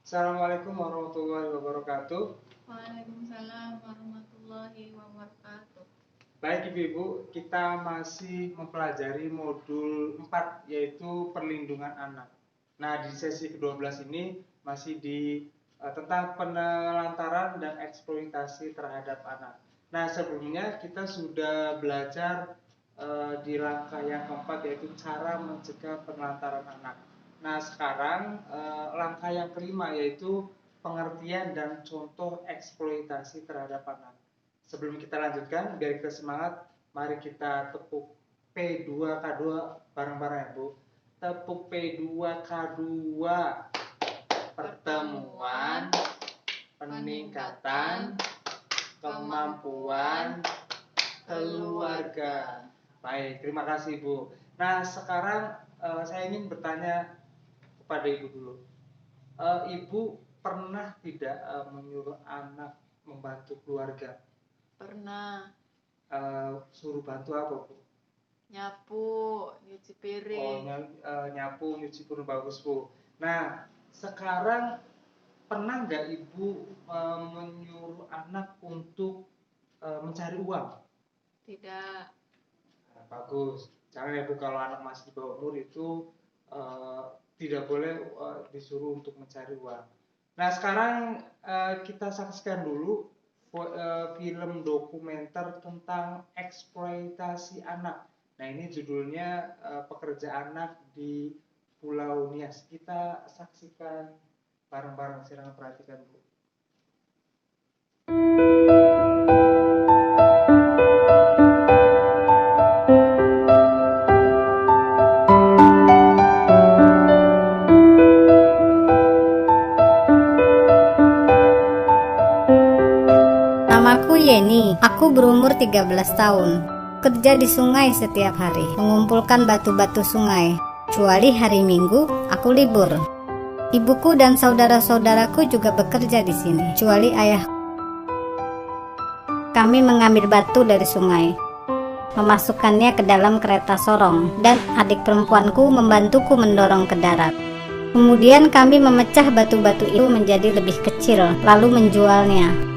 Assalamualaikum warahmatullahi wabarakatuh. Waalaikumsalam warahmatullahi wabarakatuh. Baik Ibu-Ibu, kita masih mempelajari modul 4 yaitu perlindungan anak. Nah, di sesi ke-12 ini masih tentang penelantaran dan eksploitasi terhadap anak. Nah, sebelumnya kita sudah belajar di langkah yang keempat yaitu cara mencegah penelantaran anak. Nah, sekarang langkah yang kelima yaitu pengertian dan contoh eksploitasi terhadap anak. Sebelum kita lanjutkan, biar kita semangat, mari kita tepuk P2K2 bareng-bareng ya Bu. Tepuk P2K2, pertemuan, peningkatan, kemampuan, keluarga. Baik, terima kasih Bu. Nah, sekarang saya ingin bertanya kepada Ibu dulu. Ibu pernah tidak menyuruh anak membantu keluarga? Pernah. Suruh bantu apa Bu? Nyapu, nyuci piring. Nyapu, nyuci piring, bagus Bu. Nah, sekarang pernah nggak Ibu menyuruh anak untuk mencari uang? Tidak. Nah, bagus. Jangan ya Bu, kalau anak masih di bawah umur itu tidak boleh disuruh untuk mencari uang. Nah, sekarang kita saksikan dulu film dokumenter tentang eksploitasi anak. Nah, ini judulnya Pekerja Anak di Pulau Nias. Kita saksikan bareng-bareng, silakan perhatikan Bu. Namaku Yeni, aku berumur 13 tahun. Kerja di sungai setiap hari, mengumpulkan batu-batu sungai. Kecuali hari Minggu, aku libur. Ibuku dan saudara-saudaraku juga bekerja di sini, kecuali ayah. Kami mengambil batu dari sungai, memasukkannya ke dalam kereta sorong, dan adik perempuanku membantuku mendorong ke darat. Kemudian kami memecah batu-batu itu menjadi lebih kecil, lalu menjualnya.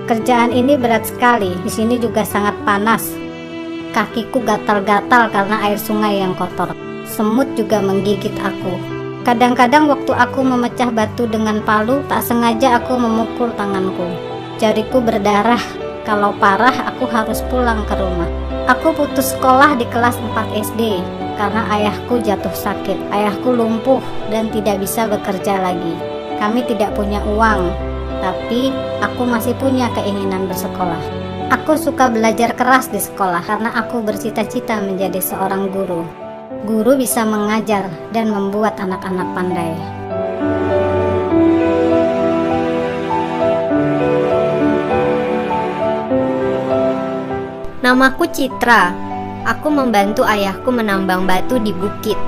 Kerjaan ini berat sekali, di sini juga sangat panas. Kakiku gatal-gatal karena air sungai yang kotor. Semut juga menggigit aku. Kadang-kadang waktu aku memecah batu dengan palu, tak sengaja aku memukul tanganku. Jariku berdarah. Kalau parah, aku harus pulang ke rumah. Aku putus sekolah di kelas 4 SD karena ayahku jatuh sakit. Ayahku lumpuh dan tidak bisa bekerja lagi. Kami tidak punya uang, tapi aku masih punya keinginan bersekolah. Aku suka belajar keras di sekolah karena aku bercita-cita menjadi seorang guru. Guru bisa mengajar dan membuat anak-anak pandai. Namaku Citra. Aku membantu ayahku menambang batu di bukit.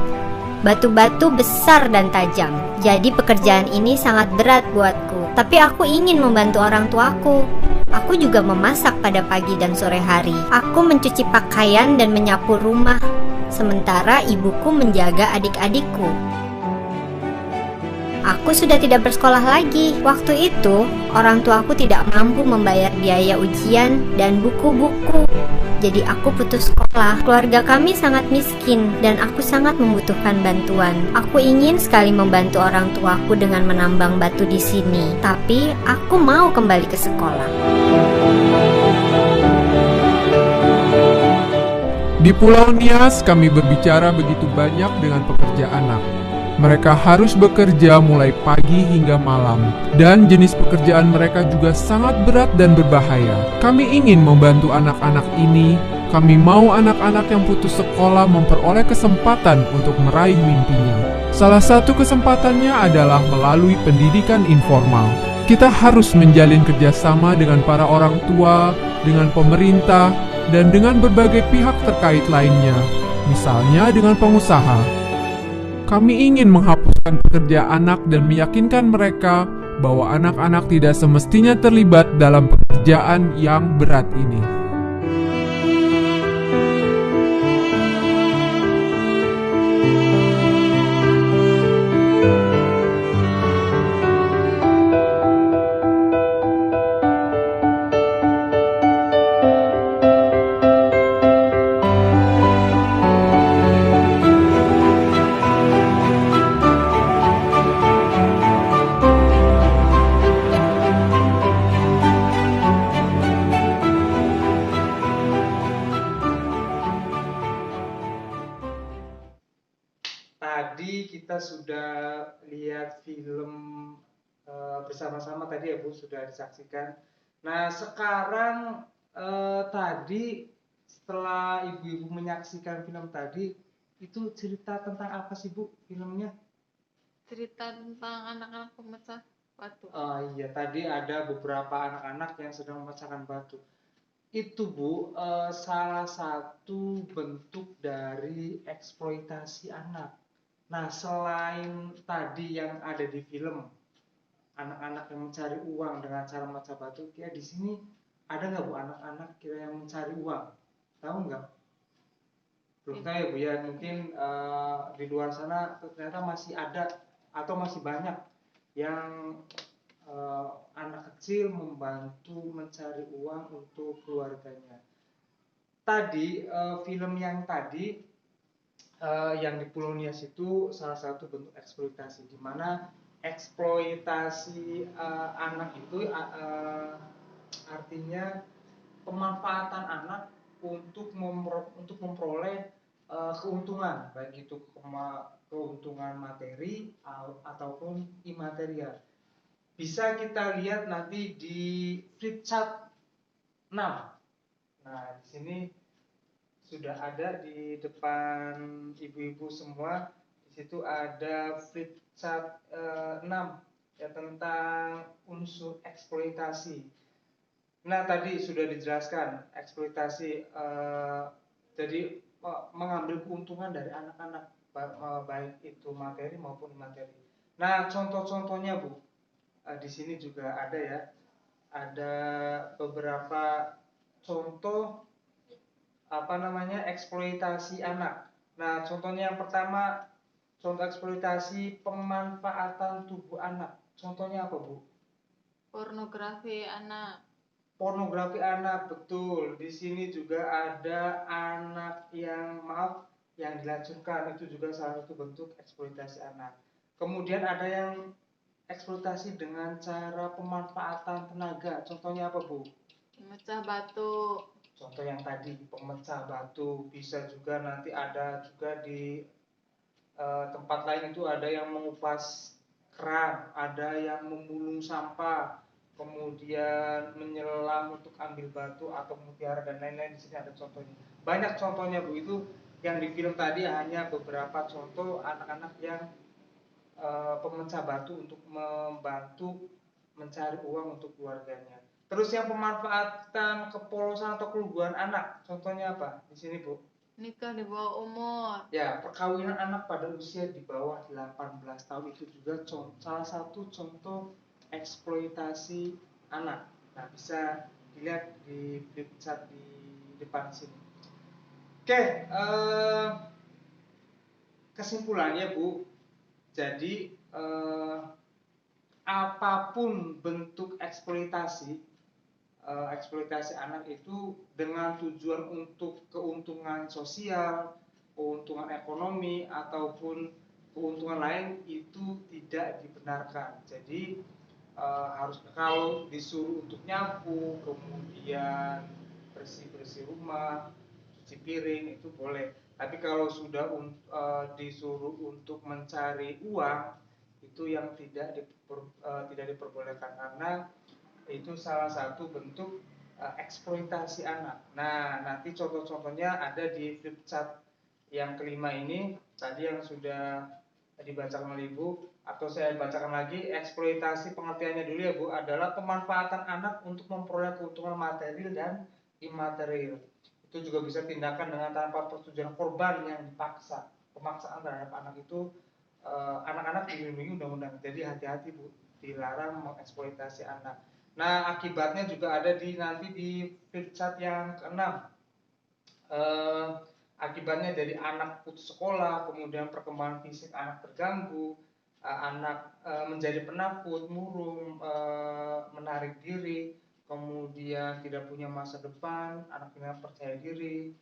Batu-batu besar dan tajam. Jadi pekerjaan ini sangat berat buatku. Tapi aku ingin membantu orang tuaku. Aku juga memasak pada pagi dan sore hari. Aku mencuci pakaian dan menyapu rumah. Sementara ibuku menjaga adik-adikku. Aku sudah tidak bersekolah lagi. Waktu itu, orang tuaku tidak mampu membayar biaya ujian dan buku-buku. Jadi aku putus sekolah. Keluarga kami sangat miskin dan aku sangat membutuhkan bantuan. Aku ingin sekali membantu orang tuaku dengan menambang batu di sini. Tapi aku mau kembali ke sekolah. Di Pulau Nias kami berbicara begitu banyak dengan pekerja anak. Mereka harus bekerja mulai pagi hingga malam, dan jenis pekerjaan mereka juga sangat berat dan berbahaya. Kami ingin membantu anak-anak ini. Kami mau anak-anak yang putus sekolah memperoleh kesempatan untuk meraih mimpinya. Salah satu kesempatannya adalah melalui pendidikan informal. Kita harus menjalin kerjasama dengan para orang tua, dengan pemerintah, dan dengan berbagai pihak terkait lainnya, misalnya dengan pengusaha. Kami ingin menghapuskan pekerja anak dan meyakinkan mereka bahwa anak-anak tidak semestinya terlibat dalam pekerjaan yang berat ini. film bersama-sama tadi ya Bu, sudah disaksikan. Nah sekarang tadi setelah ibu-ibu menyaksikan film tadi, itu cerita tentang apa sih Bu filmnya? Cerita tentang anak-anak pemecah batu. Oh iya, tadi ada beberapa anak-anak yang sedang memecahkan batu. Itu Bu, salah satu bentuk dari eksploitasi anak. Nah, selain tadi yang ada di film, anak-anak yang mencari uang dengan cara memecah batu, kira di sini ada nggak Bu anak-anak kira yang mencari uang? Tahu nggak? Belum tahu ya Bu ya, mungkin di luar sana ternyata masih ada atau masih banyak yang anak kecil membantu mencari uang untuk keluarganya. Tadi film yang tadi yang di Pulau Nias itu salah satu bentuk eksploitasi, di mana eksploitasi anak itu artinya pemanfaatan anak untuk memperoleh keuntungan, baik itu keuntungan materi ataupun imaterial. Bisa kita lihat nanti di flip chart 6. Nah, di sini sudah ada di depan ibu-ibu semua. Di situ ada flip chart 6 ya, tentang unsur eksploitasi. Nah, tadi sudah dijelaskan eksploitasi jadi mengambil keuntungan dari anak-anak, baik itu materi maupun imateri. Nah, contoh-contohnya Bu, di sini juga ada ya, ada beberapa contoh eksploitasi anak. Nah, contohnya yang pertama, contoh eksploitasi pemanfaatan tubuh anak. Contohnya apa Bu? Pornografi anak. Pornografi anak, betul. Di sini juga ada anak yang dilacurkan, itu juga salah satu bentuk eksploitasi anak. Kemudian ada yang eksploitasi dengan cara pemanfaatan tenaga. Contohnya apa Bu? Pemecah batu. Contoh yang tadi pemecah batu. Bisa juga nanti ada juga di tempat lain itu ada yang mengupas keran, ada yang memulung sampah, kemudian menyelam untuk ambil batu atau mutiara dan lain-lain. Di sini ada contohnya. Banyak contohnya Bu, itu yang di film tadi hanya beberapa contoh anak-anak yang pemecah batu untuk membantu mencari uang untuk keluarganya. Terus yang pemanfaatan kepolosan atau keluguan anak, contohnya apa? Di sini Bu. Nikah di bawah umur. Ya, perkawinan anak pada usia di bawah 18 tahun itu juga salah satu contoh eksploitasi anak. Nah, bisa dilihat di flip chart di depan sini. Oke, kesimpulannya Bu, jadi apapun bentuk eksploitasi anak itu dengan tujuan untuk keuntungan sosial, keuntungan ekonomi ataupun keuntungan lain itu tidak dibenarkan. Jadi harus, kalau disuruh untuk nyapu, kemudian bersih-bersih rumah, cuci piring itu boleh. Tapi kalau sudah disuruh untuk mencari uang, itu yang tidak diperbolehkan, karena itu salah satu bentuk eksploitasi anak. Nah, nanti contoh-contohnya ada di flip chart yang kelima ini, tadi yang sudah dibacakan oleh Ibu, atau saya bacakan lagi. Eksploitasi pengertiannya dulu ya Bu, adalah pemanfaatan anak untuk memperoleh keuntungan material dan imaterial. Itu juga bisa tindakan dengan tanpa persetujuan korban yang dipaksa. Pemaksaan terhadap anak itu, anak-anak dilindungi undang-undang. Jadi hati-hati Bu, dilarang mengeksploitasi anak. Nah, akibatnya juga ada nanti di flip chart yang keenam. Akibatnya jadi anak putus sekolah, kemudian perkembangan fisik anak terganggu, anak menjadi penakut, murung, menarik diri, kemudian tidak punya masa depan, anak tidak percaya diri,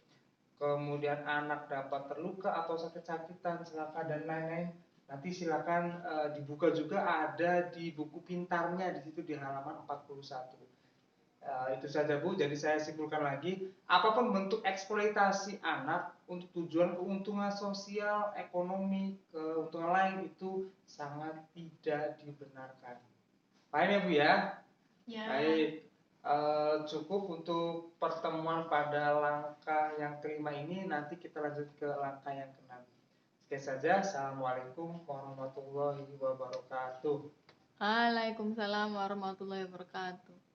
kemudian anak dapat terluka atau sakit-sakitan, celaka dan lain-lain. Nanti silakan dibuka juga, ada di buku pintarnya di situ di halaman 41. Itu saja Bu, jadi saya simpulkan lagi, apapun bentuk eksploitasi anak untuk tujuan keuntungan sosial, ekonomi, keuntungan lain itu sangat tidak dibenarkan. Paham ya Bu ya? Ya. Baik, cukup untuk pertemuan pada langkah yang kelima ini, nanti kita lanjut ke langkah yang keenam. Sekian saja, Assalamualaikum warahmatullahi wabarakatuh. Waalaikumsalam warahmatullahi wabarakatuh.